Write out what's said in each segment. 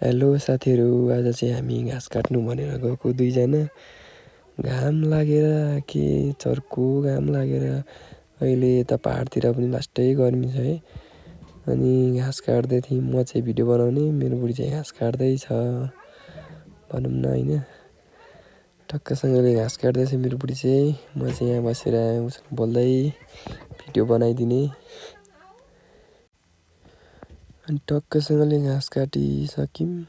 Hello साथीहरू, आज चाहिँ हामी घाँस काट्नु भनेर गएको दुईजना। घाम लागेर के चर्को घाम लागेर अहिले यता पहाडतिर पनि लास्टै गर्मी छ है। अनि घाँस काट्दै थियौँ, म चाहिँ भिडियो बनाउने, मेरो बुढी चाहिँ घाँस काट्दैछ भनौँ न होइन। टक्कसँगले घाँस काट्दैछ मेरो बुढी चाहिँ, म चाहिँ यहाँ बसेर उसँग बोल्दै भिडियो बनाइदिने। अनि टक्कसँगले घाँस काटिसक्यौँ।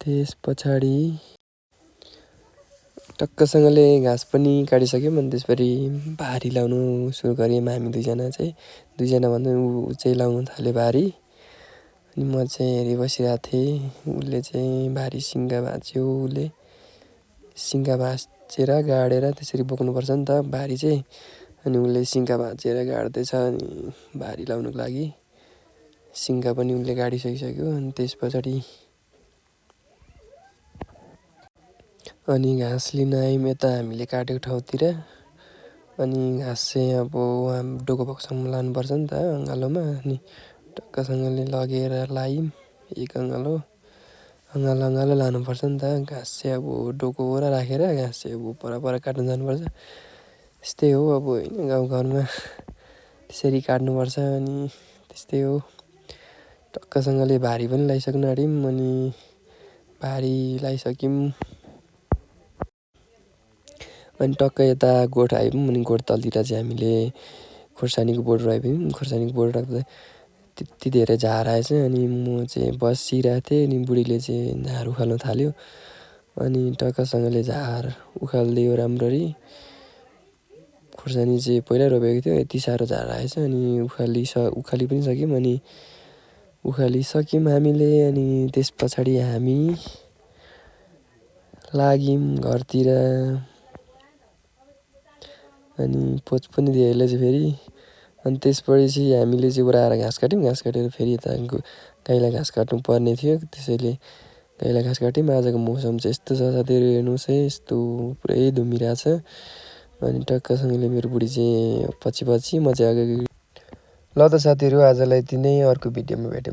त्यस पछाडि टक्कसँगले घाँस पनि काटिसक्यौँ। अनि त्यसपछि भारी लाउनु सुरु गऱ्यौँ हामी दुईजना भन्दा ऊ चाहिँ लाउनु थाल्यो भारी। अनि म चाहिँ हेरी बसिरहेको थिएँ। उसले चाहिँ भारी सिङ्गा भाँच्यो। उसले सिङ्गा भाँचेर गाडेर त्यसरी बोक्नुपर्छ नि त भारी चाहिँ। अनि उसले सिङ्गा भाँचेर गाड्दैछ अनि भारी लाउनुको लागि। सिङ्गा पनि उसले गाडिसकिसक्यो। अनि त्यस पछाडि अनि घाँस लिन आयौँ यता हामीले काटेको ठाउँतिर। अनि घाँस चाहिँ अब वहाँ डोको भोकसम्म लानुपर्छ नि त अँगालोमा। अनि टक्कसँगले लगेर लायौँ एक अँगालो अँगालो लानुपर्छ नि त। घाँस चाहिँ अब डोकोबाट राखेर घाँस चाहिँ अब पर काट्नु जानुपर्छ। त्यस्तै हो अब होइन, गाउँघरमा त्यसरी काट्नुपर्छ। अनि त्यस्तै हो, टक्कसँगले भारी पनि लगाइसक्नु आँट्यौँ। अनि भारी लगाइसक्यौँ। अनि टक्क यता गोठ आयौँ। अनि गोठ तलतिर चाहिँ हामीले खोर्सानीको बोट रोप्यौँ। खोर्सानीको बोट राख्दा त्यति धेरै झार आएछ। अनि म चाहिँ बसिरहेको थिएँ। अनि बुढीले चाहिँ झार उखाल्न थाल्यो। अनि टक्कसँगले झार उखालिदियो राम्ररी। खोर्सानी चाहिँ पहिल्यै रोपेको थियो, यति साह्रो झार आएछ। अनि उखालि पनि सक्यौँ। अनि उखालिसक्यौँ हामीले। अनि त्यस पछाडि हामी लाग्यौँ घरतिर। अनि पोच पनि दियो यसले चाहिँ फेरि। अनि त्यसपछि हामीले चाहिँ ओह्राएर घाँस काट्यौँ। घाँस काटेर फेरि यता गाईलाई घाँस काट्नु पर्ने थियो, त्यसैले गाईलाई घाँस काट्यौँ। आजको मौसम चाहिँ यस्तो छ साथीहरू, हेर्नुहोस् है, यस्तो पुरै धुम्मिरहेछ। अनि टक्कसँगले मेरो बुढी चाहिँ पछि म चाहिँ अगाडि। ल त साथीहरू, आजलाई यति नै, अर्को भिडियोमा भेटौँ।